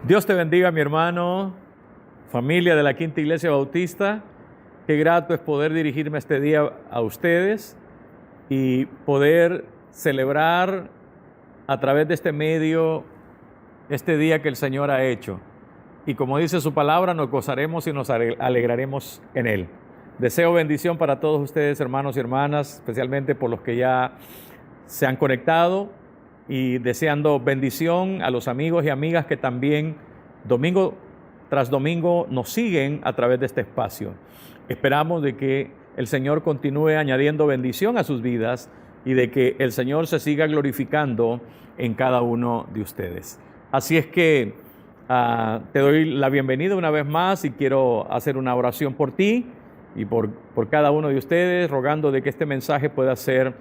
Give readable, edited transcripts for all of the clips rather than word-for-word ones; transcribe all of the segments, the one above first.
Dios te bendiga, mi hermano, familia de la Quinta Iglesia Bautista. Qué grato es poder dirigirme este día a ustedes y poder celebrar a través de este medio este día que el Señor ha hecho. Y como dice su palabra, nos gozaremos y nos alegraremos en Él. Deseo bendición para todos ustedes, hermanos y hermanas, especialmente por los que ya se han conectado, y deseando bendición a los amigos y amigas que también domingo tras domingo nos siguen a través de este espacio. Esperamos de que el Señor continúe añadiendo bendición a sus vidas y de que el Señor se siga glorificando en cada uno de ustedes. Así es que te doy la bienvenida una vez más y quiero hacer una oración por ti y por cada uno de ustedes, rogando de que este mensaje pueda ser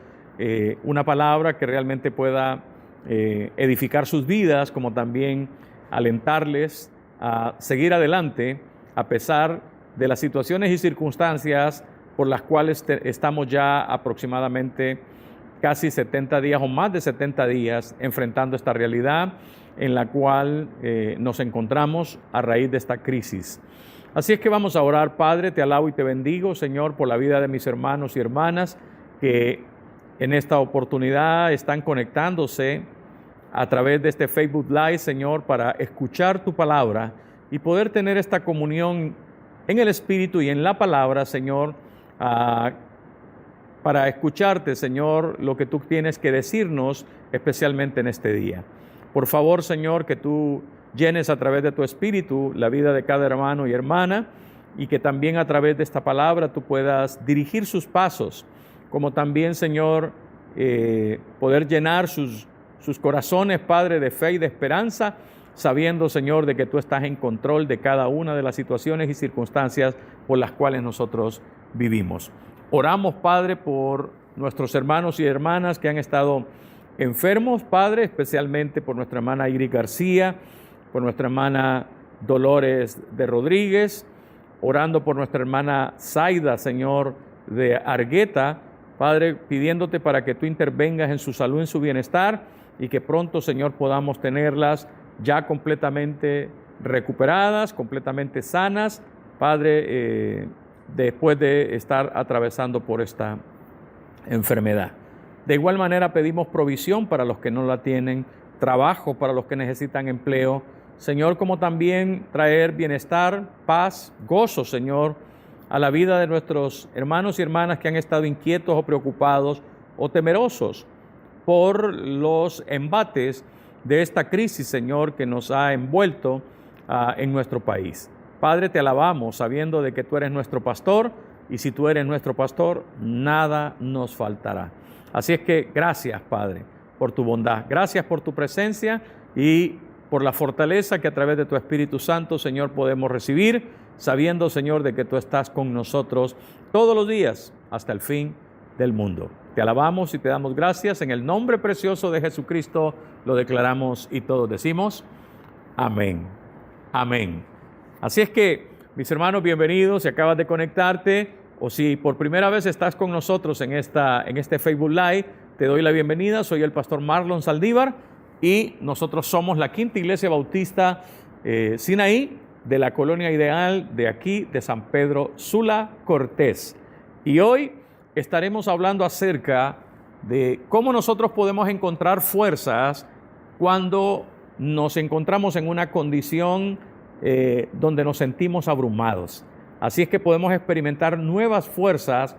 una palabra que realmente pueda edificar sus vidas, como también alentarles a seguir adelante a pesar de las situaciones y circunstancias por las cuales estamos ya aproximadamente casi 70 días o más de 70 días enfrentando esta realidad en la cual nos encontramos a raíz de esta crisis. Así es que vamos a orar. Padre, te alabo y te bendigo, Señor, por la vida de mis hermanos y hermanas que en esta oportunidad están conectándose a través de este Facebook Live, Señor, para escuchar tu palabra y poder tener esta comunión en el Espíritu y en la palabra, Señor, para escucharte, Señor, lo que tú tienes que decirnos, especialmente en este día. Por favor, Señor, que tú llenes a través de tu Espíritu la vida de cada hermano y hermana, y que también a través de esta palabra tú puedas dirigir sus pasos, como también, Señor, poder llenar sus corazones, Padre, de fe y de esperanza, sabiendo, Señor, de que tú estás en control de cada una de las situaciones y circunstancias por las cuales nosotros vivimos. Oramos, Padre, por nuestros hermanos y hermanas que han estado enfermos, Padre, especialmente por nuestra hermana Iris García, por nuestra hermana Dolores de Rodríguez, orando por nuestra hermana Zaida, Señor, de Argueta, Padre, pidiéndote para que tú intervengas en su salud, en su bienestar, y que pronto, Señor, podamos tenerlas ya completamente recuperadas, completamente sanas, Padre, después de estar atravesando por esta enfermedad. De igual manera pedimos provisión para los que no la tienen, trabajo para los que necesitan empleo, Señor, como también traer bienestar, paz, gozo, Señor, a la vida de nuestros hermanos y hermanas que han estado inquietos o preocupados o temerosos por los embates de esta crisis, Señor, que nos ha envuelto en nuestro país. Padre, te alabamos sabiendo de que tú eres nuestro pastor, y si tú eres nuestro pastor, nada nos faltará. Así es que gracias, Padre, por tu bondad. Gracias por tu presencia y por la fortaleza que a través de tu Espíritu Santo, Señor, podemos recibir, sabiendo, Señor, de que tú estás con nosotros todos los días hasta el fin del mundo. Te alabamos y te damos gracias. En el nombre precioso de Jesucristo lo declaramos y todos decimos amén. Amén. Así es que, mis hermanos, bienvenidos. Si acabas de conectarte o si por primera vez estás con nosotros en este Facebook Live, te doy la bienvenida. Soy el pastor Marlon Saldívar y nosotros somos la Quinta Iglesia Bautista Sinaí, de la Colonia Ideal de aquí, de San Pedro Sula Cortés. Y hoy estaremos hablando acerca de cómo nosotros podemos encontrar fuerzas cuando nos encontramos en una condición donde nos sentimos abrumados. Así es que podemos experimentar nuevas fuerzas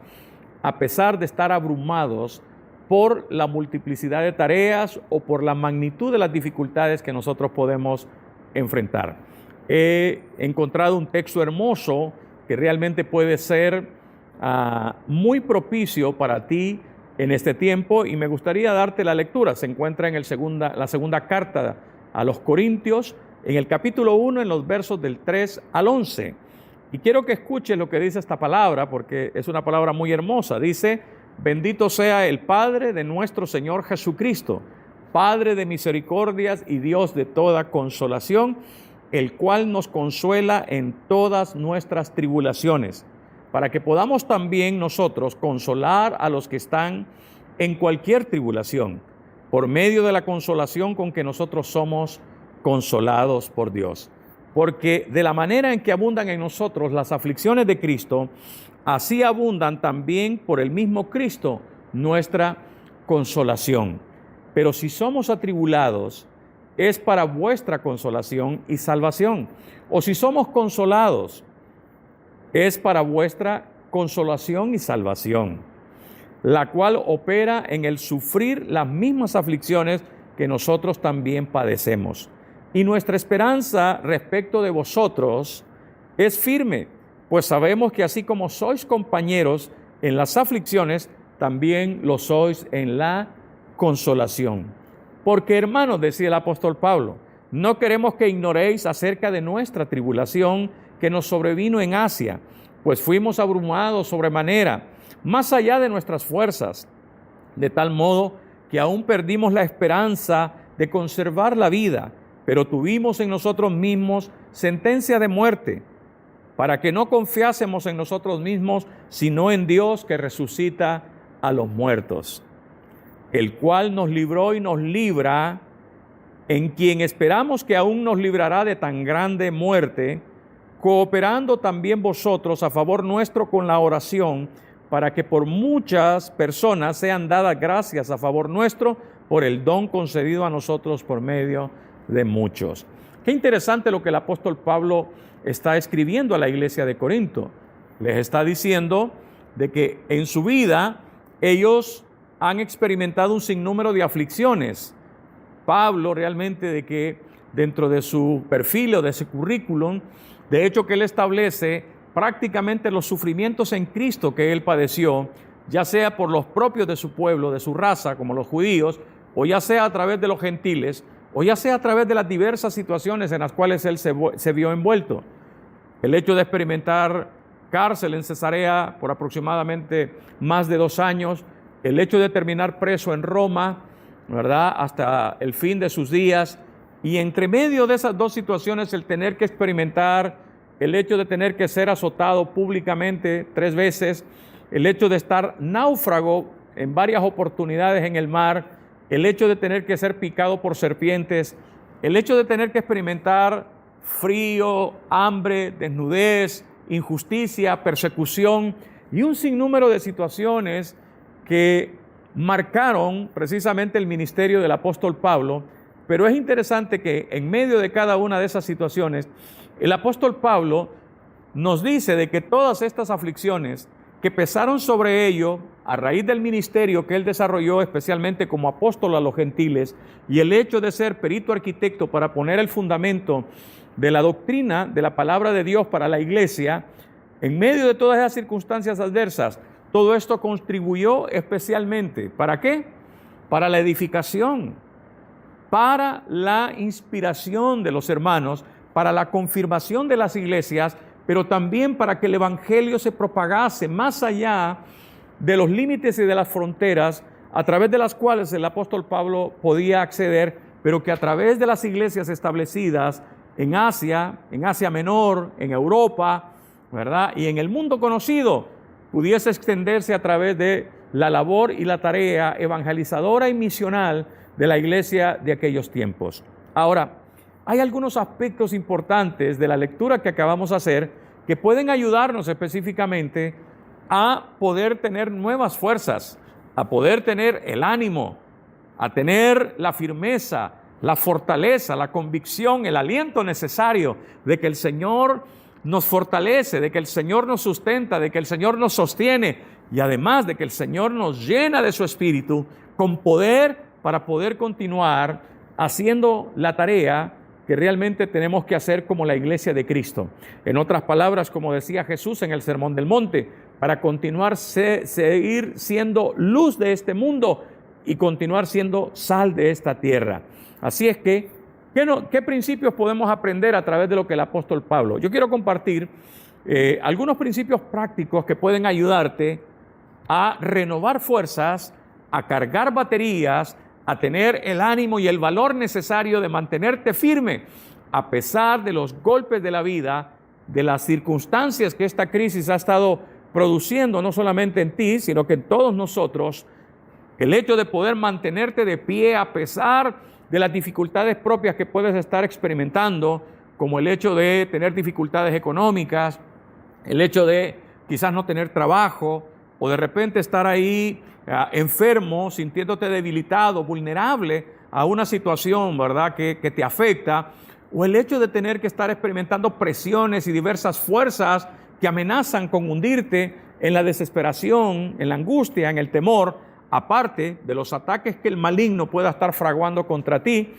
a pesar de estar abrumados por la multiplicidad de tareas o por la magnitud de las dificultades que nosotros podemos enfrentar. He encontrado un texto hermoso que realmente puede ser muy propicio para ti en este tiempo, y me gustaría darte la lectura. Se encuentra en la segunda carta a los Corintios, en el capítulo 1, en los versos del 3 al 11. Y quiero que escuches lo que dice esta palabra, porque es una palabra muy hermosa. Dice: bendito sea el Padre de nuestro Señor Jesucristo, Padre de misericordias y Dios de toda consolación, el cual nos consuela en todas nuestras tribulaciones, para que podamos también nosotros consolar a los que están en cualquier tribulación, por medio de la consolación con que nosotros somos consolados por Dios. Porque de la manera en que abundan en nosotros las aflicciones de Cristo, así abundan también por el mismo Cristo nuestra consolación. Pero si somos atribulados, es para vuestra consolación y salvación. O si somos consolados, es para vuestra consolación y salvación, la cual opera en el sufrir las mismas aflicciones que nosotros también padecemos. Y nuestra esperanza respecto de vosotros es firme, pues sabemos que así como sois compañeros en las aflicciones, también lo sois en la consolación. Porque, hermanos, decía el apóstol Pablo, no queremos que ignoréis acerca de nuestra tribulación que nos sobrevino en Asia, pues fuimos abrumados sobremanera, más allá de nuestras fuerzas, de tal modo que aún perdimos la esperanza de conservar la vida, pero tuvimos en nosotros mismos sentencia de muerte, para que no confiásemos en nosotros mismos, sino en Dios que resucita a los muertos, el cual nos libró y nos libra, en quien esperamos que aún nos librará de tan grande muerte, cooperando también vosotros a favor nuestro con la oración, para que por muchas personas sean dadas gracias a favor nuestro por el don concedido a nosotros por medio de muchos. Qué interesante lo que el apóstol Pablo está escribiendo a la iglesia de Corinto. Les está diciendo de que en su vida ellos han experimentado un sinnúmero de aflicciones. Pablo realmente de que dentro de su perfil o de ese currículum, de hecho que él establece prácticamente los sufrimientos en Cristo que él padeció, ya sea por los propios de su pueblo, de su raza, como los judíos, o ya sea a través de los gentiles, o ya sea a través de las diversas situaciones en las cuales él se vio envuelto. El hecho de experimentar cárcel en Cesarea por aproximadamente más de 2 años, el hecho de terminar preso en Roma, ¿verdad?, hasta el fin de sus días, y entre medio de esas 2 situaciones el tener que experimentar el hecho de tener que ser azotado públicamente 3 veces, el hecho de estar náufrago en varias oportunidades en el mar, el hecho de tener que ser picado por serpientes, el hecho de tener que experimentar frío, hambre, desnudez, injusticia, persecución y un sinnúmero de situaciones que marcaron precisamente el ministerio del apóstol Pablo. Pero es interesante que en medio de cada una de esas situaciones, el apóstol Pablo nos dice de que todas estas aflicciones que pesaron sobre ello a raíz del ministerio que él desarrolló especialmente como apóstol a los gentiles y el hecho de ser perito arquitecto para poner el fundamento de la doctrina de la palabra de Dios para la iglesia, en medio de todas esas circunstancias adversas, todo esto contribuyó especialmente, ¿para qué? Para la edificación, para la inspiración de los hermanos, para la confirmación de las iglesias, pero también para que el evangelio se propagase más allá de los límites y de las fronteras a través de las cuales el apóstol Pablo podía acceder, pero que a través de las iglesias establecidas en Asia Menor, en Europa, ¿verdad?, y en el mundo conocido, pudiese extenderse a través de la labor y la tarea evangelizadora y misional de la iglesia de aquellos tiempos. Ahora, hay algunos aspectos importantes de la lectura que acabamos de hacer que pueden ayudarnos específicamente a poder tener nuevas fuerzas, a poder tener el ánimo, a tener la firmeza, la fortaleza, la convicción, el aliento necesario de que el Señor nos fortalece, de que el Señor nos sustenta, de que el Señor nos sostiene y además de que el Señor nos llena de su Espíritu con poder para poder continuar haciendo la tarea que realmente tenemos que hacer como la iglesia de Cristo. En otras palabras, como decía Jesús en el Sermón del Monte, para continuar seguir siendo luz de este mundo y continuar siendo sal de esta tierra. Así es que, ¿qué principios podemos aprender a través de lo que el apóstol Pablo? Yo quiero compartir algunos principios prácticos que pueden ayudarte a renovar fuerzas, a cargar baterías, a tener el ánimo y el valor necesario de mantenerte firme a pesar de los golpes de la vida, de las circunstancias que esta crisis ha estado produciendo, no solamente en ti, sino que en todos nosotros. El hecho de poder mantenerte de pie a pesar de las dificultades propias que puedes estar experimentando, como el hecho de tener dificultades económicas, el hecho de quizás no tener trabajo, o de repente estar ahí enfermo, sintiéndote debilitado, vulnerable a una situación, ¿verdad?, que te afecta, o el hecho de tener que estar experimentando presiones y diversas fuerzas que amenazan con hundirte en la desesperación, en la angustia, en el temor, aparte de los ataques que el maligno pueda estar fraguando contra ti,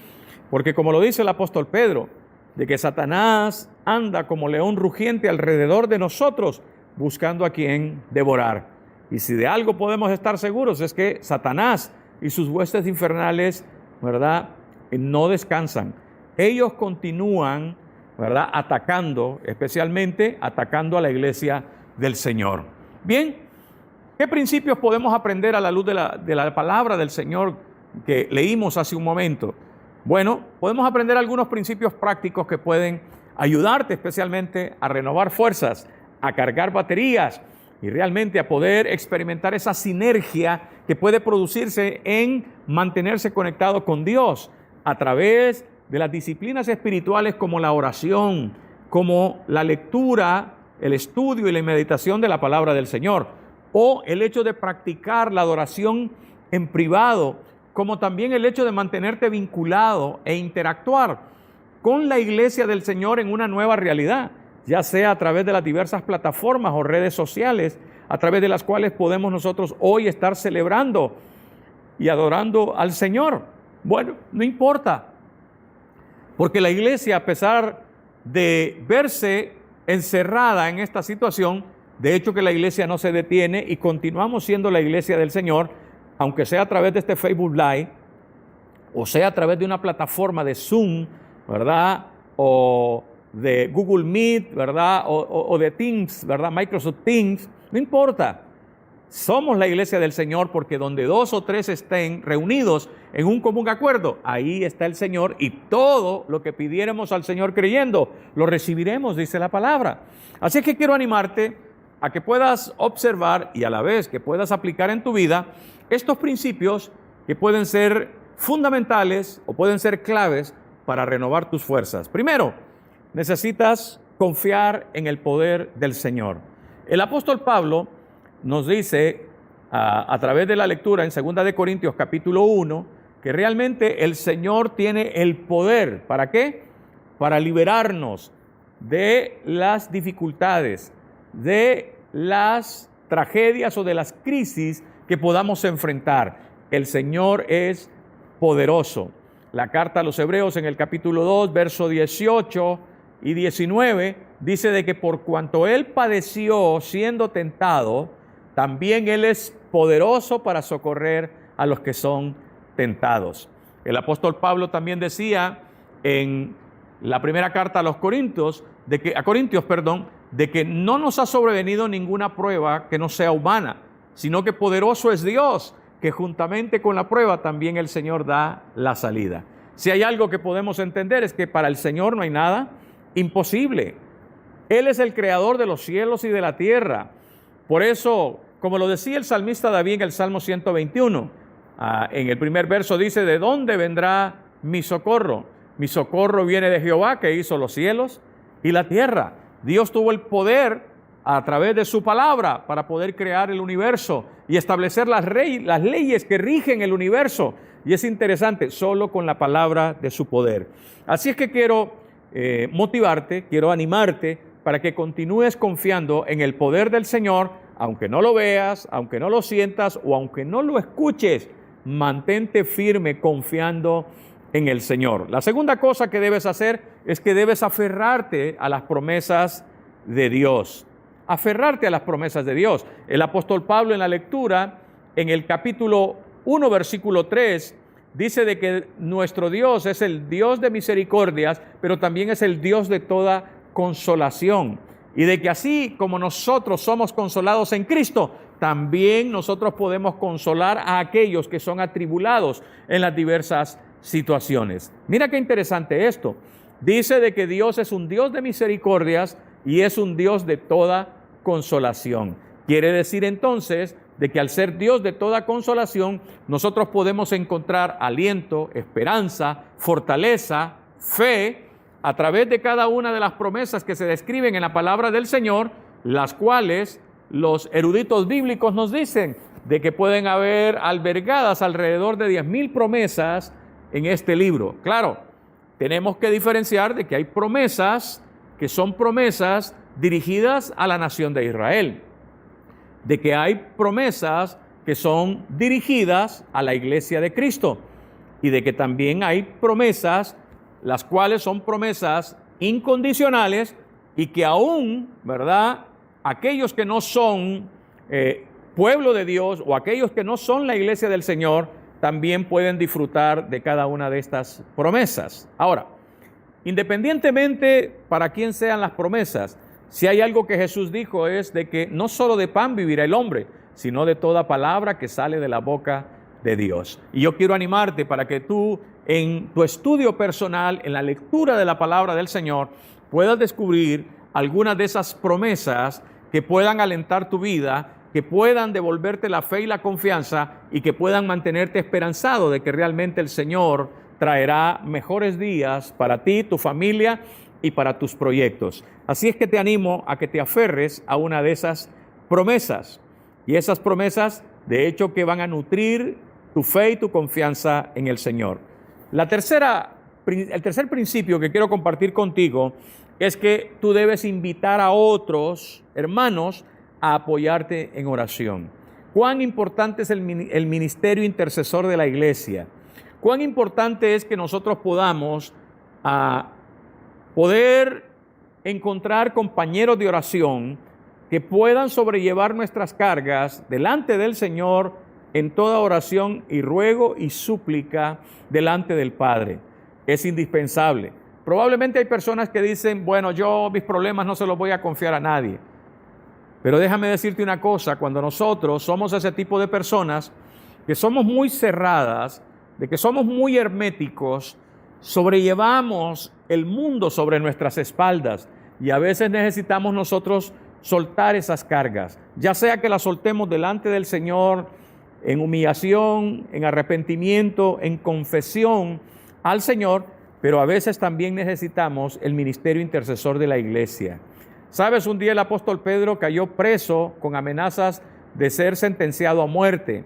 porque como lo dice el apóstol Pedro, de que Satanás anda como león rugiente alrededor de nosotros, buscando a quien devorar. Y si de algo podemos estar seguros es que Satanás y sus huestes infernales, ¿verdad?, no descansan. Ellos continúan, ¿verdad?, atacando, especialmente atacando a la iglesia del Señor. Bien, ¿qué principios podemos aprender a la luz de la palabra del Señor que leímos hace un momento? Bueno, podemos aprender algunos principios prácticos que pueden ayudarte especialmente a renovar fuerzas, a cargar baterías y realmente a poder experimentar esa sinergia que puede producirse en mantenerse conectado con Dios a través de las disciplinas espirituales como la oración, como la lectura, el estudio y la meditación de la palabra del Señor, o el hecho de practicar la adoración en privado, como también el hecho de mantenerte vinculado e interactuar con la iglesia del Señor en una nueva realidad, ya sea a través de las diversas plataformas o redes sociales, a través de las cuales podemos nosotros hoy estar celebrando y adorando al Señor. Bueno, no importa, porque la iglesia, a pesar de verse encerrada en esta situación, de hecho que la iglesia no se detiene y continuamos siendo la iglesia del Señor, aunque sea a través de este Facebook Live, o sea a través de una plataforma de Zoom, ¿verdad?, o de Google Meet, ¿verdad?, o de Teams, ¿verdad?, Microsoft Teams, no importa. Somos la iglesia del Señor porque donde 2 o 3 estén reunidos en un común acuerdo, ahí está el Señor y todo lo que pidiéramos al Señor creyendo, lo recibiremos, dice la palabra. Así que quiero animarte a que puedas observar y a la vez que puedas aplicar en tu vida estos principios que pueden ser fundamentales o pueden ser claves para renovar tus fuerzas. Primero, necesitas confiar en el poder del Señor. El apóstol Pablo nos dice a través de la lectura en 2 de Corintios capítulo 1 que realmente el Señor tiene el poder. ¿Para qué? Para liberarnos de las dificultades, de las tragedias o de las crisis que podamos enfrentar. El Señor es poderoso. La carta a los Hebreos en el capítulo 2, verso 18 y 19, dice de que por cuanto Él padeció siendo tentado, también Él es poderoso para socorrer a los que son tentados. El apóstol Pablo también decía en la primera carta a los Corintios, de que no nos ha sobrevenido ninguna prueba que no sea humana, sino que poderoso es Dios, que juntamente con la prueba también el Señor da la salida. Si hay algo que podemos entender es que para el Señor no hay nada imposible. Él es el creador de los cielos y de la tierra. Por eso, como lo decía el salmista David en el Salmo 121, en el primer verso dice, ¿de dónde vendrá mi socorro? Mi socorro viene de Jehová, que hizo los cielos y la tierra. Dios tuvo el poder a través de su palabra para poder crear el universo y establecer las leyes que rigen el universo. Y es interesante, solo con la palabra de su poder. Así es que quiero motivarte, quiero animarte para que continúes confiando en el poder del Señor, aunque no lo veas, aunque no lo sientas o aunque no lo escuches, mantente firme confiando en el Señor. La segunda cosa que debes hacer es que debes aferrarte a las promesas de Dios. Aferrarte a las promesas de Dios. El apóstol Pablo en la lectura, en el capítulo 1, versículo 3, dice de que nuestro Dios es el Dios de misericordias, pero también es el Dios de toda consolación. Y de que así como nosotros somos consolados en Cristo, también nosotros podemos consolar a aquellos que son atribulados en las diversas situaciones. Mira qué interesante esto. Dice de que Dios es un Dios de misericordias y es un Dios de toda consolación. Quiere decir entonces de que al ser Dios de toda consolación, nosotros podemos encontrar aliento, esperanza, fortaleza, fe, a través de cada una de las promesas que se describen en la palabra del Señor, las cuales los eruditos bíblicos nos dicen de que pueden haber albergadas alrededor de 10,000 promesas en este libro. Claro, tenemos que diferenciar de que hay promesas que son promesas dirigidas a la nación de Israel, de que hay promesas que son dirigidas a la iglesia de Cristo y de que también hay promesas las cuales son promesas incondicionales y que aún, ¿verdad?, aquellos que no son pueblo de Dios o aquellos que no son la iglesia del Señor también pueden disfrutar de cada una de estas promesas. Ahora, independientemente para quién sean las promesas, si hay algo que Jesús dijo es de que no solo de pan vivirá el hombre, sino de toda palabra que sale de la boca de Dios. Y yo quiero animarte para que tú en tu estudio personal, en la lectura de la palabra del Señor, puedas descubrir algunas de esas promesas que puedan alentar tu vida, que puedan devolverte la fe y la confianza y que puedan mantenerte esperanzado de que realmente el Señor traerá mejores días para ti, tu familia y para tus proyectos. Así es que te animo a que te aferres a una de esas promesas. Y esas promesas, de hecho, que van a nutrir tu fe y tu confianza en el Señor. El tercer principio que quiero compartir contigo es que tú debes invitar a otros hermanos a apoyarte en oración. Cuán importante es el ministerio intercesor de la iglesia. Cuán importante es que nosotros podamos poder encontrar compañeros de oración que puedan sobrellevar nuestras cargas delante del Señor en toda oración y ruego y súplica delante del Padre. Es indispensable. Probablemente hay personas que dicen, bueno, yo mis problemas no se los voy a confiar a nadie. Pero déjame decirte una cosa, cuando nosotros somos ese tipo de personas que somos muy cerradas, de que somos muy herméticos, sobrellevamos el mundo sobre nuestras espaldas y a veces necesitamos nosotros soltar esas cargas, ya sea que las soltemos delante del Señor en humillación, en arrepentimiento, en confesión al Señor, pero a veces también necesitamos el ministerio intercesor de la iglesia. ¿Sabes? Un día el apóstol Pedro cayó preso con amenazas de ser sentenciado a muerte.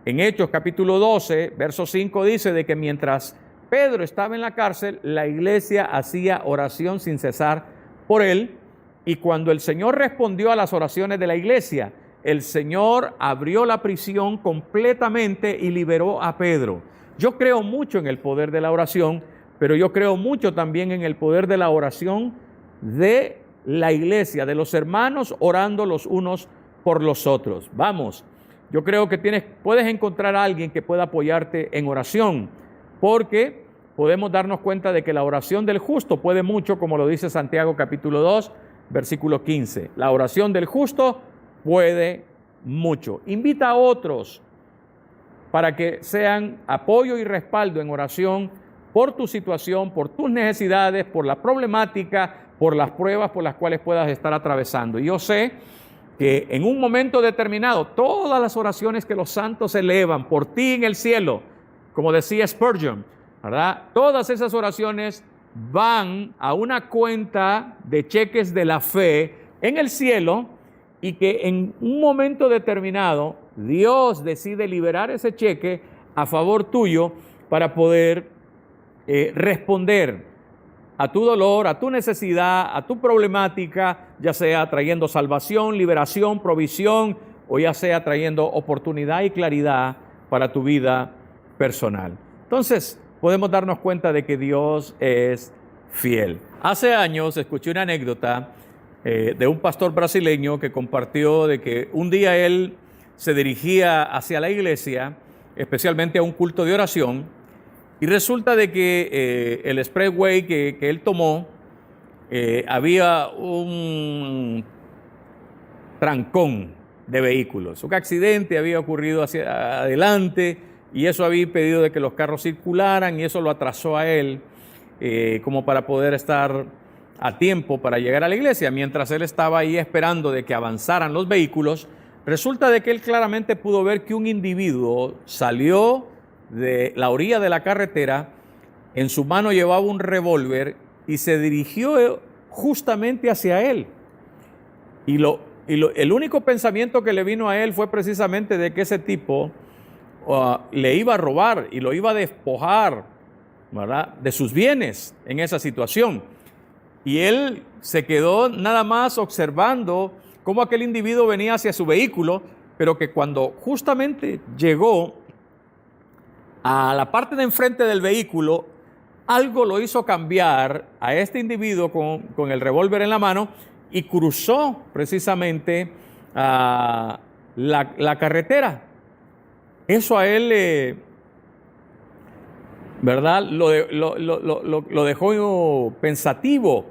En Hechos capítulo 12, verso 5 dice de que mientras Pedro estaba en la cárcel, la iglesia hacía oración sin cesar por él, y cuando el Señor respondió a las oraciones de la iglesia, el Señor abrió la prisión completamente y liberó a Pedro. Yo creo mucho en el poder de la oración, pero yo creo mucho también en el poder de la oración de la iglesia, de los hermanos orando los unos por los otros. Vamos, yo creo que puedes encontrar a alguien que pueda apoyarte en oración, porque podemos darnos cuenta de que la oración del justo puede mucho, como lo dice Santiago capítulo 2, versículo 15. La oración del justo puede mucho. Invita a otros para que sean apoyo y respaldo en oración por tu situación, por tus necesidades, por la problemática, por las pruebas por las cuales puedas estar atravesando. Y yo sé que en un momento determinado, todas las oraciones que los santos elevan por ti en el cielo, como decía Spurgeon, ¿verdad? Todas esas oraciones van a una cuenta de cheques de la fe en el cielo, y que en un momento determinado Dios decide liberar ese cheque a favor tuyo para poder responder a tu dolor, a tu necesidad, a tu problemática, ya sea trayendo salvación, liberación, provisión, o ya sea trayendo oportunidad y claridad para tu vida personal. Entonces, podemos darnos cuenta de que Dios es fiel. Hace años escuché una anécdota de un pastor brasileño que compartió de que un día él se dirigía hacia la iglesia, especialmente a un culto de oración, y resulta de que el expressway que él tomó, había un trancón de vehículos. Un accidente había ocurrido hacia adelante y eso había impedido de que los carros circularan, y eso lo atrasó a él como para poder estar a tiempo para llegar a la iglesia. Mientras él estaba ahí esperando de que avanzaran los vehículos, Resulta de que él claramente pudo ver que un individuo salió de la orilla de la carretera, en su mano llevaba un revólver y se dirigió justamente hacia él. El único pensamiento que le vino a él fue precisamente de que ese tipo le iba a robar y lo iba a despojar, ¿verdad?, de sus bienes en esa situación. Y él se quedó nada más observando cómo aquel individuo venía hacia su vehículo, pero que cuando justamente llegó a la parte de enfrente del vehículo, algo lo hizo cambiar a este individuo con el revólver en la mano y cruzó precisamente la carretera. Eso a él, ¿verdad?, lo dejó pensativo.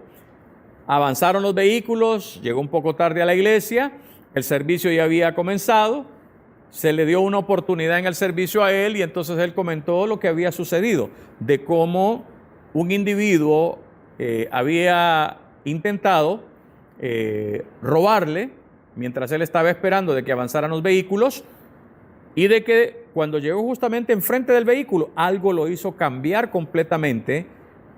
Avanzaron los vehículos, llegó un poco tarde a la iglesia, el servicio ya había comenzado, se le dio una oportunidad en el servicio a él y entonces él comentó lo que había sucedido, de cómo un individuo había intentado robarle mientras él estaba esperando de que avanzaran los vehículos, y de que cuando llegó justamente enfrente del vehículo, algo lo hizo cambiar completamente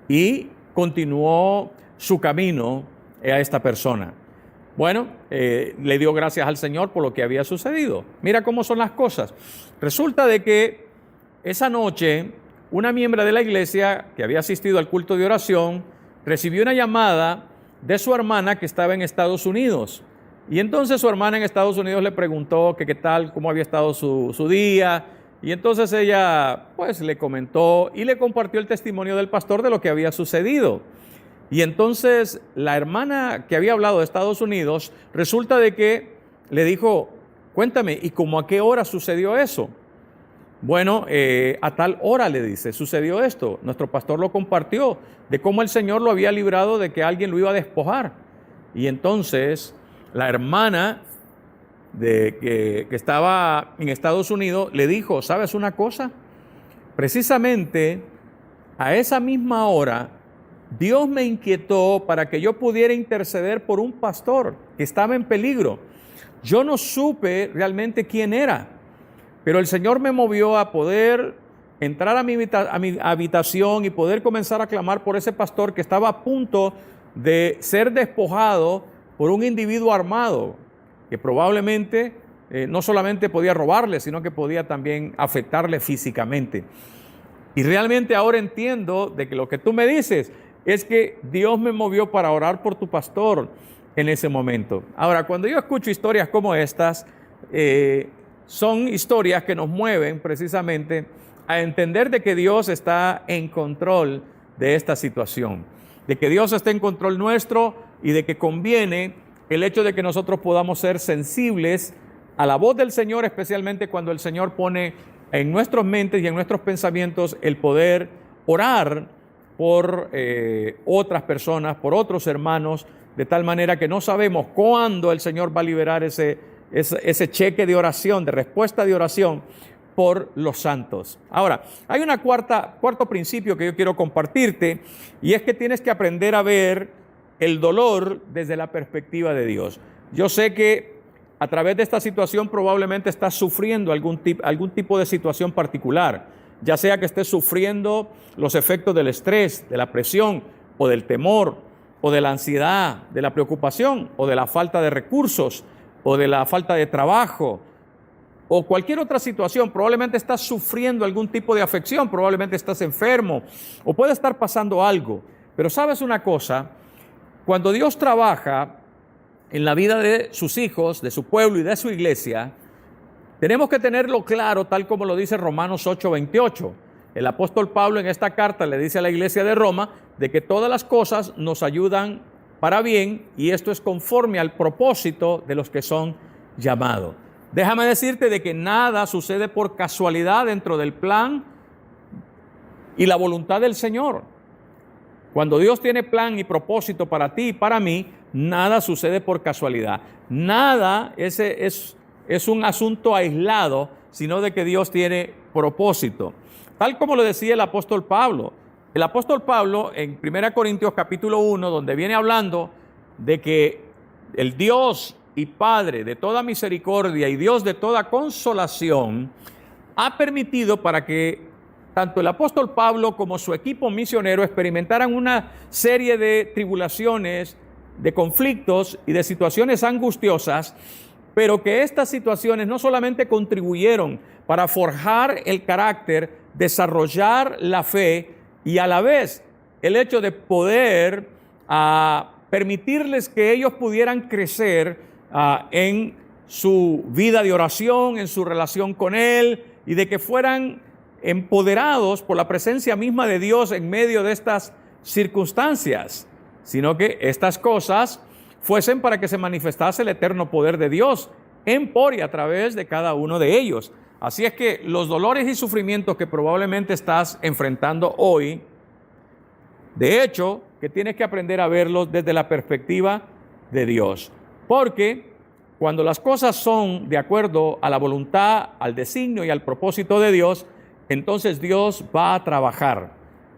y continuó su camino a esta persona. Bueno, le dio gracias al Señor por lo que había sucedido. Mira cómo son las cosas. Resulta de que esa noche una miembro de la iglesia que había asistido al culto de oración recibió una llamada de su hermana que estaba en Estados Unidos. Y entonces su hermana en Estados Unidos le preguntó que qué tal, cómo había estado su día. Y entonces ella pues le comentó y le compartió el testimonio del pastor de lo que había sucedido. Y entonces la hermana que había hablado de Estados Unidos, resulta de que le dijo, cuéntame, ¿y cómo a qué hora sucedió eso? Bueno, a tal hora, le dice, sucedió esto. Nuestro pastor lo compartió, de cómo el Señor lo había librado de que alguien lo iba a despojar. Y entonces la hermana que estaba en Estados Unidos le dijo, ¿sabes una cosa? Precisamente a esa misma hora, Dios me inquietó para que yo pudiera interceder por un pastor que estaba en peligro. Yo no supe realmente quién era, pero el Señor me movió a poder entrar a mi habitación y poder comenzar a clamar por ese pastor que estaba a punto de ser despojado por un individuo armado, que probablemente no solamente podía robarle, sino que podía también afectarle físicamente. Y realmente ahora entiendo de que lo que tú me dices es que Dios me movió para orar por tu pastor en ese momento. Ahora, cuando yo escucho historias como estas, son historias que nos mueven precisamente a entender de que Dios está en control de esta situación, de que Dios está en control nuestro y de que conviene el hecho de que nosotros podamos ser sensibles a la voz del Señor, especialmente cuando el Señor pone en nuestras mentes y en nuestros pensamientos el poder orar por otras personas, por otros hermanos, de tal manera que no sabemos cuándo el Señor va a liberar ese cheque de oración, de respuesta de oración por los santos. Ahora, hay un cuarto principio que yo quiero compartirte, y es que tienes que aprender a ver el dolor desde la perspectiva de Dios. Yo sé que a través de esta situación probablemente estás sufriendo algún tipo de situación particular, ya sea que estés sufriendo los efectos del estrés, de la presión o del temor o de la ansiedad, de la preocupación o de la falta de recursos o de la falta de trabajo o cualquier otra situación. Probablemente estás sufriendo algún tipo de afección, probablemente estás enfermo o puede estar pasando algo. Pero ¿sabes una cosa? Cuando Dios trabaja en la vida de sus hijos, de su pueblo y de su iglesia, tenemos que tenerlo claro, tal como lo dice Romanos 8:28. El apóstol Pablo en esta carta le dice a la iglesia de Roma de que todas las cosas nos ayudan para bien, y esto es conforme al propósito de los que son llamados. Déjame decirte de que nada sucede por casualidad dentro del plan y la voluntad del Señor. Cuando Dios tiene plan y propósito para ti y para mí, nada sucede por casualidad. Nada es un asunto aislado, sino de que Dios tiene propósito. Tal como lo decía el apóstol Pablo. El apóstol Pablo en 1 Corintios capítulo 1, donde viene hablando de que el Dios y Padre de toda misericordia y Dios de toda consolación, ha permitido para que tanto el apóstol Pablo como su equipo misionero experimentaran una serie de tribulaciones, de conflictos y de situaciones angustiosas, pero que estas situaciones no solamente contribuyeron para forjar el carácter, desarrollar la fe y a la vez el hecho de poder permitirles que ellos pudieran crecer en su vida de oración, en su relación con Él, y de que fueran empoderados por la presencia misma de Dios en medio de estas circunstancias, sino que estas cosas fuesen para que se manifestase el eterno poder de Dios en, por y a través de cada uno de ellos. Así es que los dolores y sufrimientos que probablemente estás enfrentando hoy, de hecho, que tienes que aprender a verlos desde la perspectiva de Dios. Porque cuando las cosas son de acuerdo a la voluntad, al designio y al propósito de Dios, entonces Dios va a trabajar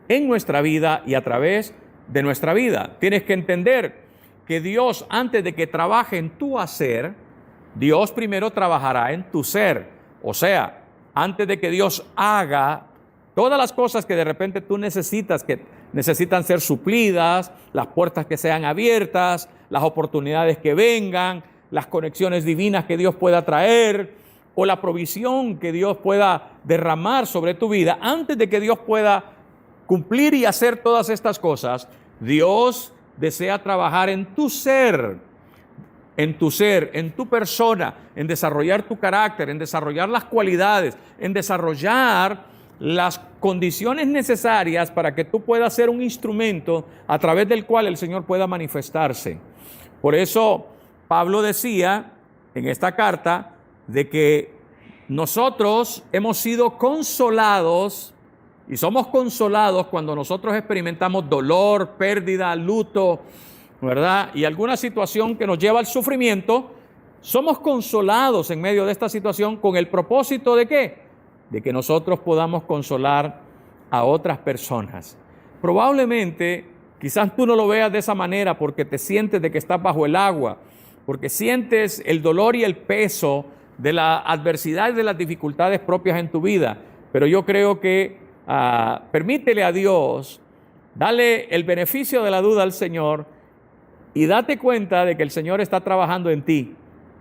en nuestra vida y a través de nuestra vida. Tienes que entender que Dios, antes de que trabaje en tu hacer, Dios primero trabajará en tu ser. O sea, antes de que Dios haga todas las cosas que de repente tú necesitas, que necesitan ser suplidas, las puertas que sean abiertas, las oportunidades que vengan, las conexiones divinas que Dios pueda traer, o la provisión que Dios pueda derramar sobre tu vida, antes de que Dios pueda cumplir y hacer todas estas cosas, Dios desea trabajar en tu ser, en tu persona, en desarrollar tu carácter, en desarrollar las cualidades, en desarrollar las condiciones necesarias para que tú puedas ser un instrumento a través del cual el Señor pueda manifestarse. Por eso Pablo decía en esta carta de que nosotros hemos sido consolados y somos consolados cuando nosotros experimentamos dolor, pérdida, luto, ¿verdad? Y alguna situación que nos lleva al sufrimiento. Somos consolados en medio de esta situación con el propósito ¿de qué? De que nosotros podamos consolar a otras personas. Probablemente, quizás tú no lo veas de esa manera porque te sientes de que estás bajo el agua, porque sientes el dolor y el peso de la adversidad y de las dificultades propias en tu vida. Pero yo creo que permítele a Dios, dale el beneficio de la duda al Señor y date cuenta de que el Señor está trabajando en ti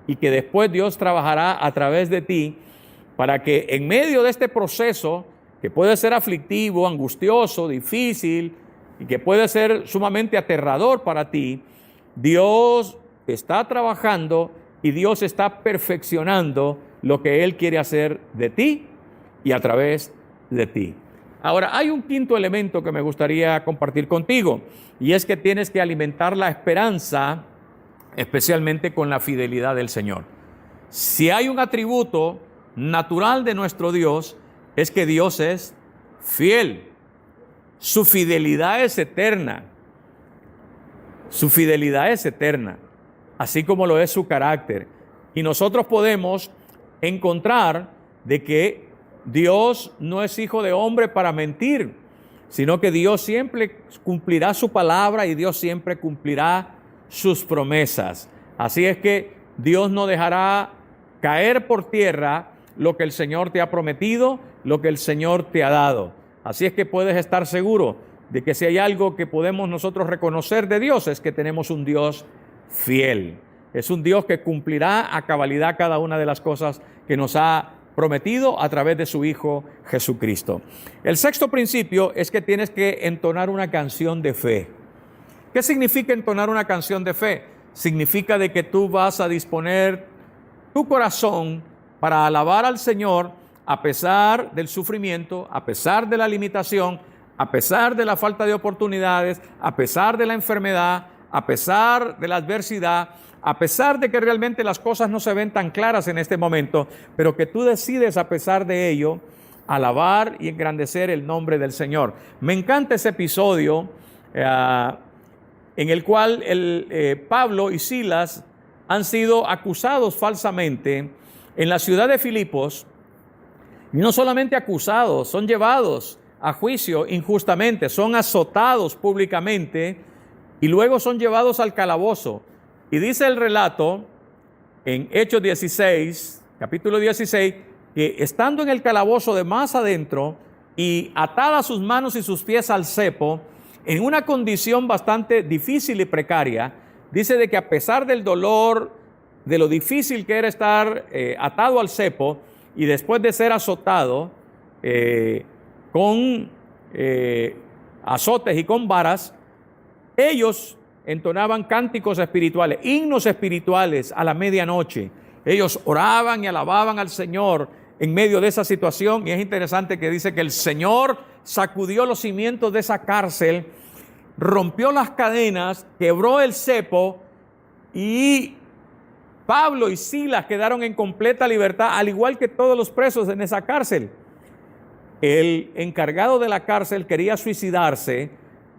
y que después Dios trabajará a través de ti para que en medio de este proceso, que puede ser aflictivo, angustioso, difícil y que puede ser sumamente aterrador para ti, Dios está trabajando y Dios está perfeccionando lo que Él quiere hacer de ti y a través de ti. Ahora, hay un quinto elemento que me gustaría compartir contigo, y es que tienes que alimentar la esperanza, especialmente con la fidelidad del Señor. Si hay un atributo natural de nuestro Dios, es que Dios es fiel. Su fidelidad es eterna. Su fidelidad es eterna, así como lo es su carácter. Y nosotros podemos encontrar de que Dios no es hijo de hombre para mentir, sino que Dios siempre cumplirá su palabra y Dios siempre cumplirá sus promesas. Así es que Dios no dejará caer por tierra lo que el Señor te ha prometido, lo que el Señor te ha dado. Así es que puedes estar seguro de que si hay algo que podemos nosotros reconocer de Dios es que tenemos un Dios fiel. Es un Dios que cumplirá a cabalidad cada una de las cosas que nos ha prometido a través de su Hijo Jesucristo. El sexto principio es que tienes que entonar una canción de fe. ¿Qué significa entonar una canción de fe? Significa de que tú vas a disponer tu corazón para alabar al Señor a pesar del sufrimiento, a pesar de la limitación, a pesar de la falta de oportunidades, a pesar de la enfermedad, a pesar de la adversidad, a pesar de que realmente las cosas no se ven tan claras en este momento, pero que tú decides a pesar de ello alabar y engrandecer el nombre del Señor. Me encanta ese episodio en el cual Pablo y Silas han sido acusados falsamente en la ciudad de Filipos, y no solamente acusados, son llevados a juicio injustamente, son azotados públicamente y luego son llevados al calabozo. Y dice el relato en Hechos 16, capítulo 16, que estando en el calabozo de más adentro y atadas sus manos y sus pies al cepo, en una condición bastante difícil y precaria, dice de que a pesar del dolor, de lo difícil que era estar atado al cepo y después de ser azotado con azotes y con varas, ellos entonaban cánticos espirituales, himnos espirituales a la medianoche. Ellos oraban y alababan al Señor en medio de esa situación. Y es interesante que dice que el Señor sacudió los cimientos de esa cárcel, rompió las cadenas, quebró el cepo, y Pablo y Silas quedaron en completa libertad, al igual que todos los presos en esa cárcel. El encargado de la cárcel quería suicidarse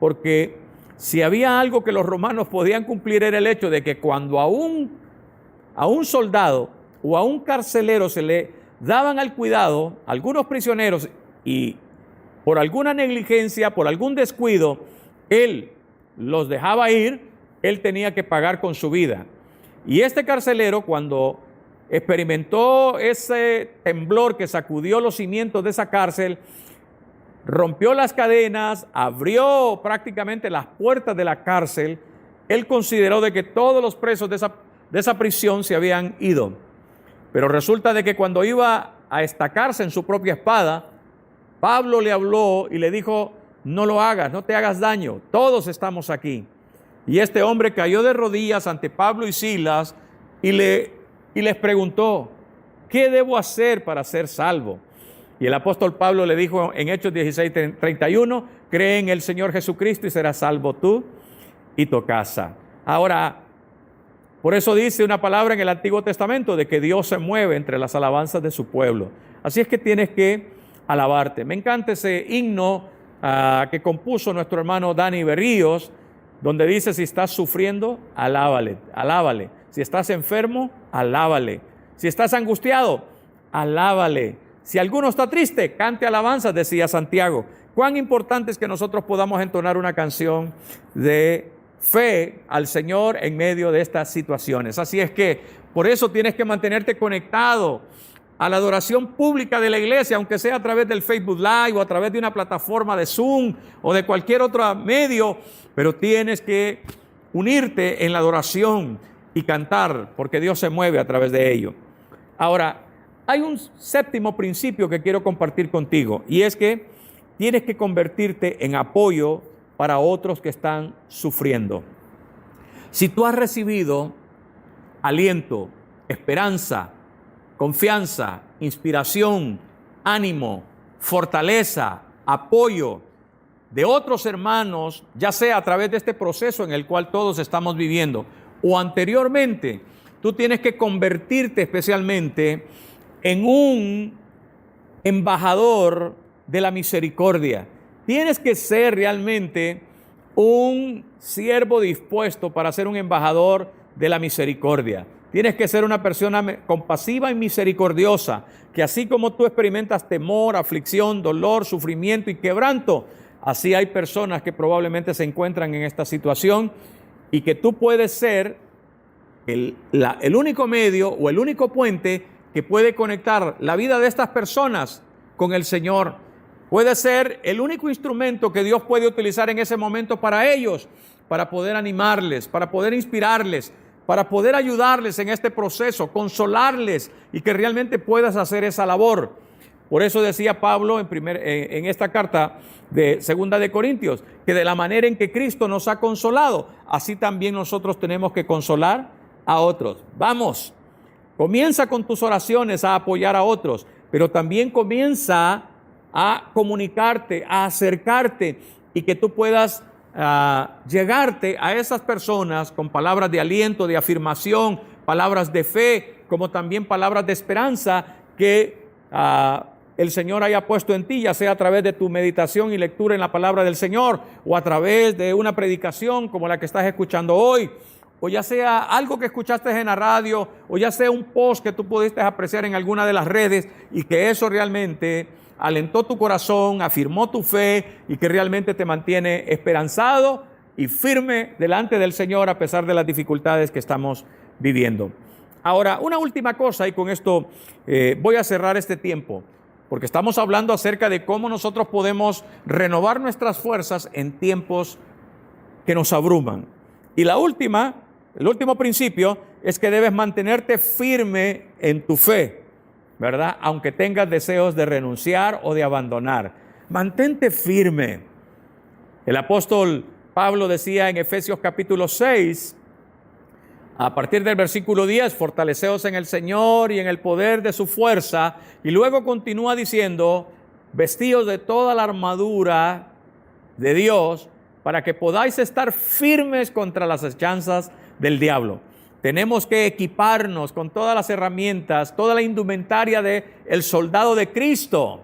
porque si había algo que los romanos podían cumplir era el hecho de que cuando a un soldado o a un carcelero se le daban al cuidado algunos prisioneros y por alguna negligencia, por algún descuido, él los dejaba ir, él tenía que pagar con su vida. Y este carcelero, cuando experimentó ese temblor que sacudió los cimientos de esa cárcel, rompió las cadenas, abrió prácticamente las puertas de la cárcel, él consideró de que todos los presos de esa prisión se habían ido. Pero resulta de que cuando iba a estacarse en su propia espada, Pablo le habló y le dijo: no lo hagas, no te hagas daño, todos estamos aquí. Y este hombre cayó de rodillas ante Pablo y Silas y les preguntó: ¿qué debo hacer para ser salvo? Y el apóstol Pablo le dijo en Hechos 16:31, cree en el Señor Jesucristo y serás salvo tú y tu casa. Ahora, por eso dice una palabra en el Antiguo Testamento de que Dios se mueve entre las alabanzas de su pueblo. Así es que tienes que alabarte. Me encanta ese himno que compuso nuestro hermano Dani Berríos, donde dice: si estás sufriendo, alábale, alábale. Si estás enfermo, alábale. Si estás angustiado, alábale. Si alguno está triste, cante alabanzas, decía Santiago. Cuán importante es que nosotros podamos entonar una canción de fe al Señor en medio de estas situaciones. Así es que por eso tienes que mantenerte conectado a la adoración pública de la iglesia, aunque sea a través del Facebook Live o a través de una plataforma de Zoom o de cualquier otro medio, pero tienes que unirte en la adoración y cantar, porque Dios se mueve a través de ello. Ahora, hay un séptimo principio que quiero compartir contigo, y es que tienes que convertirte en apoyo para otros que están sufriendo. Si tú has recibido aliento, esperanza, confianza, inspiración, ánimo, fortaleza, apoyo de otros hermanos, ya sea a través de este proceso en el cual todos estamos viviendo o anteriormente, tú tienes que convertirte especialmente en un embajador de la misericordia. Tienes que ser realmente un siervo dispuesto para ser un embajador de la misericordia. Tienes que ser una persona compasiva y misericordiosa, que así como tú experimentas temor, aflicción, dolor, sufrimiento y quebranto, así hay personas que probablemente se encuentran en esta situación y que tú puedes ser el único medio o el único puente que puede conectar la vida de estas personas con el Señor. Puede ser el único instrumento que Dios puede utilizar en ese momento para ellos, para poder animarles, para poder inspirarles, para poder ayudarles en este proceso, consolarles y que realmente puedas hacer esa labor. Por eso decía Pablo en esta carta de Segunda de Corintios, que de la manera en que Cristo nos ha consolado, así también nosotros tenemos que consolar a otros. Vamos, comienza con tus oraciones a apoyar a otros, pero también comienza a comunicarte, a acercarte y que tú puedas llegarte a esas personas con palabras de aliento, de afirmación, palabras de fe, como también palabras de esperanza que el Señor haya puesto en ti, ya sea a través de tu meditación y lectura en la palabra del Señor, o a través de una predicación como la que estás escuchando hoy, o ya sea algo que escuchaste en la radio, o ya sea un post que tú pudiste apreciar en alguna de las redes y que eso realmente alentó tu corazón, afirmó tu fe y que realmente te mantiene esperanzado y firme delante del Señor a pesar de las dificultades que estamos viviendo. Ahora, una última cosa, y con esto voy a cerrar este tiempo, porque estamos hablando acerca de cómo nosotros podemos renovar nuestras fuerzas en tiempos que nos abruman. Y el último principio es que debes mantenerte firme en tu fe, ¿verdad? Aunque tengas deseos de renunciar o de abandonar. Mantente firme. El apóstol Pablo decía en Efesios capítulo 6, a partir del versículo 10, fortaleceos en el Señor y en el poder de su fuerza. Y luego continúa diciendo, vestíos de toda la armadura de Dios para que podáis estar firmes contra las acechanzas del diablo. Tenemos que equiparnos con todas las herramientas, toda la indumentaria del soldado de Cristo.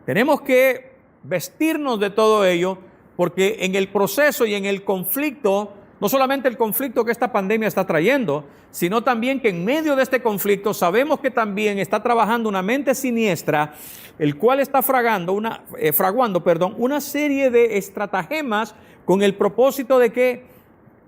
Tenemos que vestirnos de todo ello, porque en el proceso y en el conflicto, no solamente el conflicto que esta pandemia está trayendo, sino también que en medio de este conflicto sabemos que también está trabajando una mente siniestra, el cual está fraguando una serie de estratagemas con el propósito de que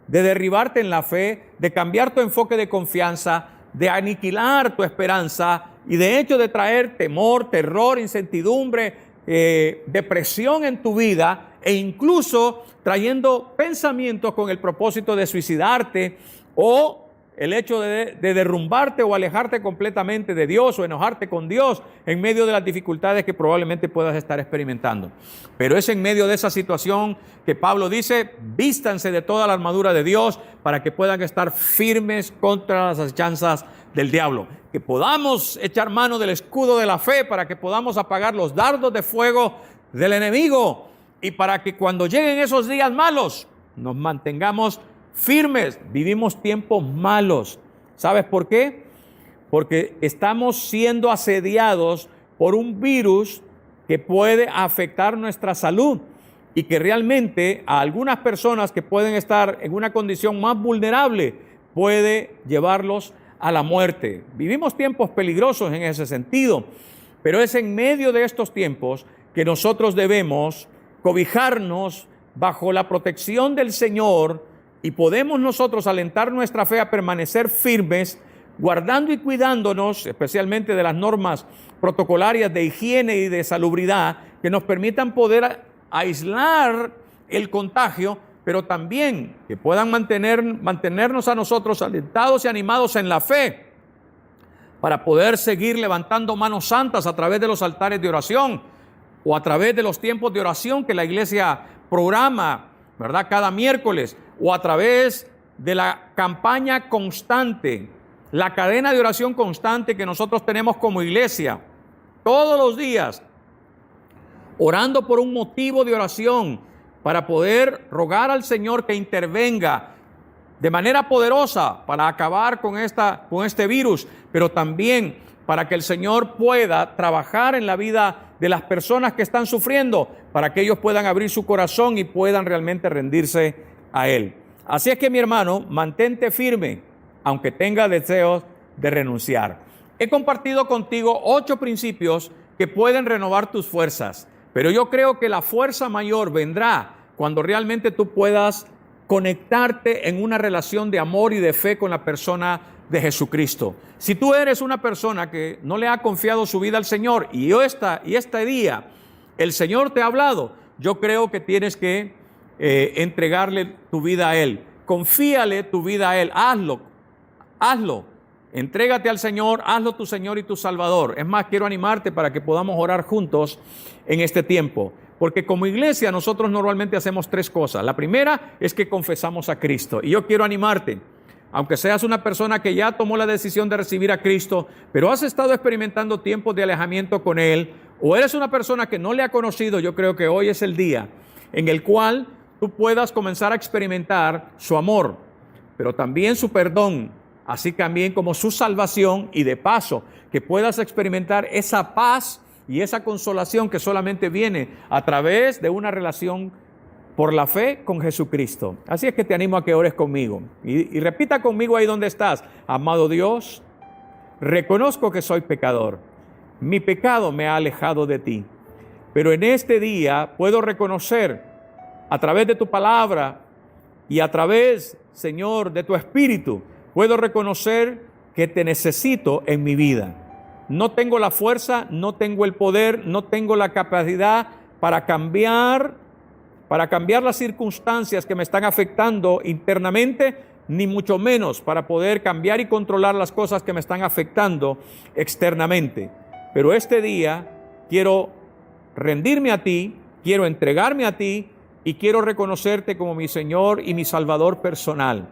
de derribarte en la fe, de cambiar tu enfoque de confianza, de aniquilar tu esperanza y de hecho de traer temor, terror, incertidumbre, depresión en tu vida e incluso trayendo pensamientos con el propósito de suicidarte o el hecho de derrumbarte o alejarte completamente de Dios o enojarte con Dios en medio de las dificultades que probablemente puedas estar experimentando. Pero es en medio de esa situación que Pablo dice, vístanse de toda la armadura de Dios para que puedan estar firmes contra las acechanzas del diablo. Que podamos echar mano del escudo de la fe para que podamos apagar los dardos de fuego del enemigo y para que cuando lleguen esos días malos nos mantengamos firmes. Vivimos tiempos malos. ¿Sabes por qué? Porque estamos siendo asediados por un virus que puede afectar nuestra salud y que realmente a algunas personas que pueden estar en una condición más vulnerable puede llevarlos a la muerte. Vivimos tiempos peligrosos en ese sentido, pero es en medio de estos tiempos que nosotros debemos cobijarnos bajo la protección del Señor y podemos nosotros alentar nuestra fe a permanecer firmes, guardando y cuidándonos, especialmente de las normas protocolarias de higiene y de salubridad, que nos permitan poder aislar el contagio, pero también que puedan mantenernos a nosotros alentados y animados en la fe, para poder seguir levantando manos santas a través de los altares de oración o a través de los tiempos de oración que la iglesia programa, ¿verdad?, cada miércoles, o a través de la campaña constante, la cadena de oración constante que nosotros tenemos como iglesia, todos los días, orando por un motivo de oración para poder rogar al Señor que intervenga de manera poderosa para acabar con este virus, pero también para que el Señor pueda trabajar en la vida de las personas que están sufriendo, para que ellos puedan abrir su corazón y puedan realmente rendirse a Él. Así es que, mi hermano, mantente firme, aunque tenga deseos de renunciar. He compartido contigo 8 principios que pueden renovar tus fuerzas, pero yo creo que la fuerza mayor vendrá cuando realmente tú puedas conectarte en una relación de amor y de fe con la persona de Jesucristo. Si tú eres una persona que no le ha confiado su vida al Señor y este día el Señor te ha hablado, yo creo que tienes que entregarle tu vida a Él. Confíale tu vida a Él. Hazlo. Entrégate al Señor, hazlo tu Señor y tu Salvador. Es más, quiero animarte para que podamos orar juntos en este tiempo. Porque como iglesia nosotros normalmente hacemos 3 cosas. La primera es que confesamos a Cristo. Y yo quiero animarte, aunque seas una persona que ya tomó la decisión de recibir a Cristo, pero has estado experimentando tiempos de alejamiento con Él, o eres una persona que no le ha conocido, yo creo que hoy es el día en el cual tú puedas comenzar a experimentar su amor, pero también su perdón, así también como su salvación, y de paso que puedas experimentar esa paz y esa consolación que solamente viene a través de una relación por la fe con Jesucristo. Así es que te animo a que ores conmigo y repita conmigo ahí donde estás. Amado Dios, reconozco que soy pecador. Mi pecado me ha alejado de ti, pero en este día puedo reconocer a través de tu palabra y a través, Señor, de tu Espíritu, puedo reconocer que te necesito en mi vida. No tengo la fuerza, no tengo el poder, no tengo la capacidad para cambiar las circunstancias que me están afectando internamente, ni mucho menos para poder cambiar y controlar las cosas que me están afectando externamente. Pero este día quiero rendirme a ti, quiero entregarme a ti y quiero reconocerte como mi Señor y mi Salvador personal.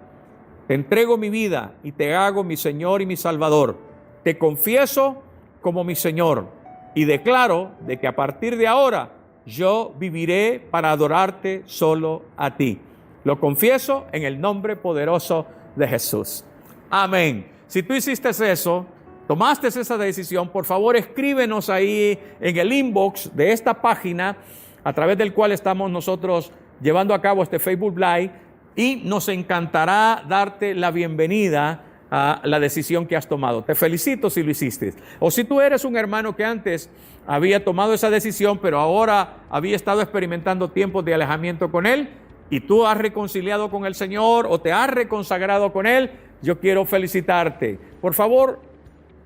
Te entrego mi vida y te hago mi Señor y mi Salvador. Te confieso como mi Señor y declaro de que a partir de ahora yo viviré para adorarte solo a ti. Lo confieso en el nombre poderoso de Jesús. Amén. Si tú hiciste eso, tomaste esa decisión, por favor escríbenos ahí en el inbox de esta página a través del cual estamos nosotros llevando a cabo este Facebook Live, y nos encantará darte la bienvenida a la decisión que has tomado. Te felicito si lo hiciste. O si tú eres un hermano que antes había tomado esa decisión, pero ahora había estado experimentando tiempos de alejamiento con Él, y tú has reconciliado con el Señor o te has reconsagrado con Él, yo quiero felicitarte. Por favor,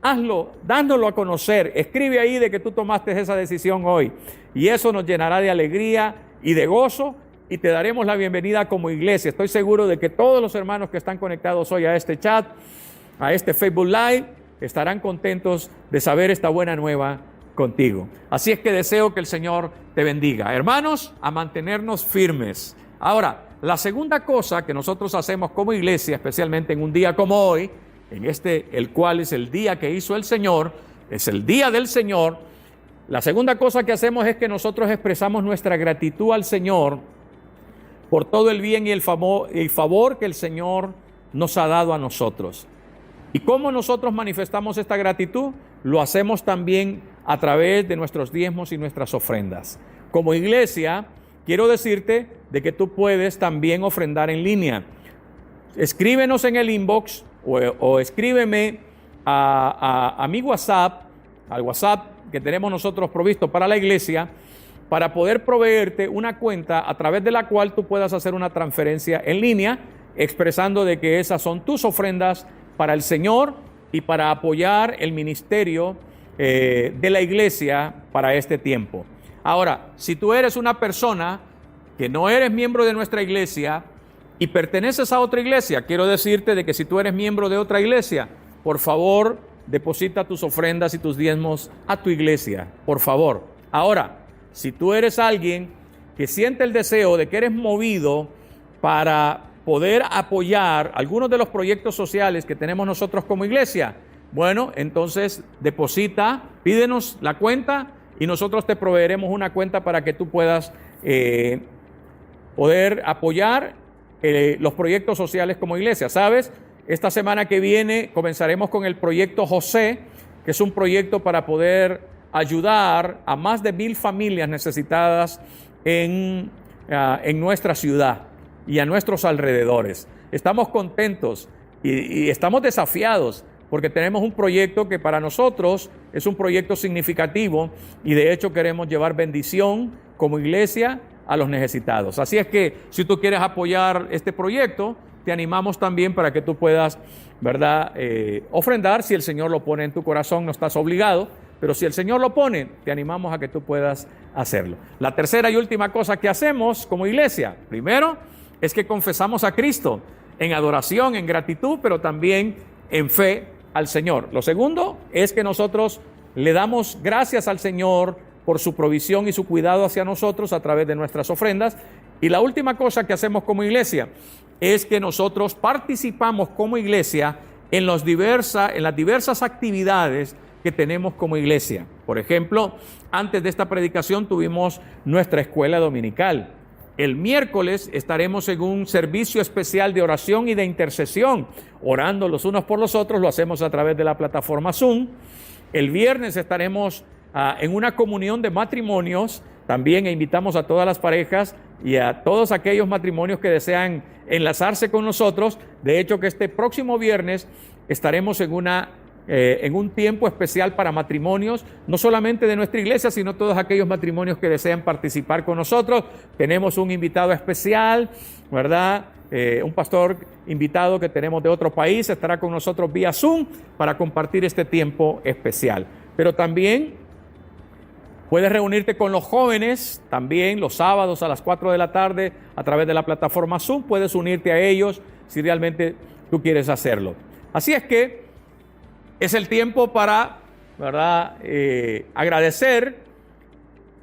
hazlo, dándolo a conocer. Escribe ahí de que tú tomaste esa decisión hoy, y eso nos llenará de alegría y de gozo, y te daremos la bienvenida como iglesia. Estoy seguro de que todos los hermanos que están conectados hoy a este chat, a este Facebook Live, estarán contentos de saber esta buena nueva contigo. Así es que deseo que el Señor te bendiga. Hermanos, a mantenernos firmes. Ahora, la segunda cosa que nosotros hacemos como iglesia, especialmente en un día como hoy, el cual es el día que hizo el Señor, es el día del Señor. La segunda cosa que hacemos es que nosotros expresamos nuestra gratitud al Señor por todo el bien y el favor que el Señor nos ha dado a nosotros. ¿Y cómo nosotros manifestamos esta gratitud? Lo hacemos también a través de nuestros diezmos y nuestras ofrendas. Como iglesia, quiero decirte de que tú puedes también ofrendar en línea. Escríbenos en el inbox o escríbeme a mi WhatsApp, al WhatsApp que tenemos nosotros provisto para la iglesia, para poder proveerte una cuenta a través de la cual tú puedas hacer una transferencia en línea, expresando de que esas son tus ofrendas para el Señor y para apoyar el ministerio de la iglesia para este tiempo. Ahora, si tú eres una persona que no eres miembro de nuestra iglesia y perteneces a otra iglesia, quiero decirte de que si tú eres miembro de otra iglesia, por favor, deposita tus ofrendas y tus diezmos a tu iglesia, por favor. Ahora, si tú eres alguien que siente el deseo de que eres movido para poder apoyar algunos de los proyectos sociales que tenemos nosotros como iglesia, bueno, entonces deposita, pídenos la cuenta y nosotros te proveeremos una cuenta para que tú puedas poder apoyar los proyectos sociales como iglesia. ¿Sabes? Esta semana que viene comenzaremos con el proyecto José, que es un proyecto para poder ayudar a más de 1,000 familias necesitadas en nuestra ciudad y a nuestros alrededores. Estamos contentos y estamos desafiados porque tenemos un proyecto que para nosotros es un proyecto significativo y de hecho queremos llevar bendición como iglesia a los necesitados. Así es que si tú quieres apoyar este proyecto, te animamos también para que tú puedas, ¿verdad?, ofrendar. Si el Señor lo pone en tu corazón, no estás obligado, pero si el Señor lo pone, te animamos a que tú puedas hacerlo. La tercera y última cosa que hacemos como iglesia, primero, es que confesamos a Cristo en adoración, en gratitud, pero también en fe al Señor. Lo segundo es que nosotros le damos gracias al Señor por su provisión y su cuidado hacia nosotros a través de nuestras ofrendas. Y la última cosa que hacemos como iglesia es que nosotros participamos como iglesia en las diversas actividades que tenemos como iglesia. Por ejemplo, antes de esta predicación tuvimos nuestra escuela dominical. El miércoles estaremos en un servicio especial de oración y de intercesión, orando los unos por los otros. Lo hacemos a través de la plataforma Zoom. El viernes estaremos en una comunión de matrimonios. También invitamos a todas las parejas y a todos aquellos matrimonios que desean enlazarse con nosotros. De hecho, que este próximo viernes estaremos en un tiempo especial para matrimonios, no solamente de nuestra iglesia, sino todos aquellos matrimonios que desean participar con nosotros. Tenemos un invitado especial, ¿verdad?, un pastor invitado que tenemos de otro país, estará con nosotros vía Zoom para compartir este tiempo especial. Pero también puedes reunirte con los jóvenes, también los sábados a las 4 de la tarde a través de la plataforma Zoom. Puedes unirte a ellos si realmente tú quieres hacerlo. Así es que es el tiempo para, ¿verdad?, agradecer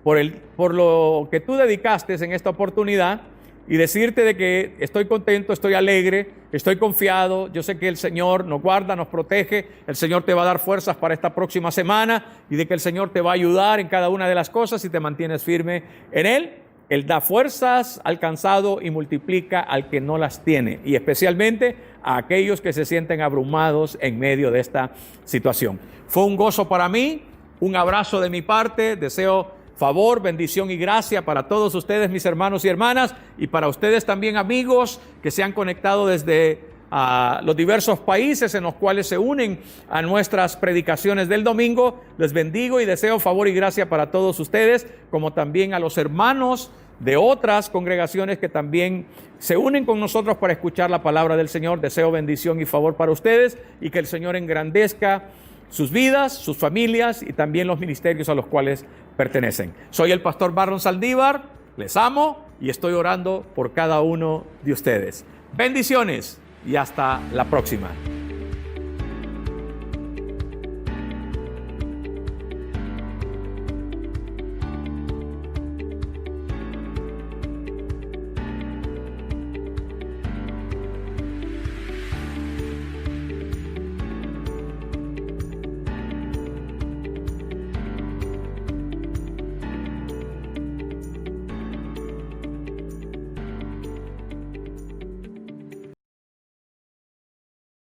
por lo que tú dedicaste en esta oportunidad y decirte de que estoy contento, estoy alegre, estoy confiado. Yo sé que el Señor nos guarda, nos protege, el Señor te va a dar fuerzas para esta próxima semana y de que el Señor te va a ayudar en cada una de las cosas si te mantienes firme en Él. Él da fuerzas al cansado y multiplica al que no las tiene, y especialmente a aquellos que se sienten abrumados en medio de esta situación. Fue un gozo para mí, un abrazo de mi parte, deseo favor, bendición y gracia para todos ustedes, mis hermanos y hermanas, y para ustedes también, amigos, que se han conectado desde los diversos países en los cuales se unen a nuestras predicaciones del domingo. Les bendigo y deseo favor y gracia para todos ustedes, como también a los hermanos de otras congregaciones que también se unen con nosotros para escuchar la palabra del Señor. Deseo bendición y favor para ustedes y que el Señor engrandezca sus vidas, sus familias y también los ministerios a los cuales pertenecen. Soy el pastor Marlon Saldívar, les amo y estoy orando por cada uno de ustedes. Bendiciones y hasta la próxima.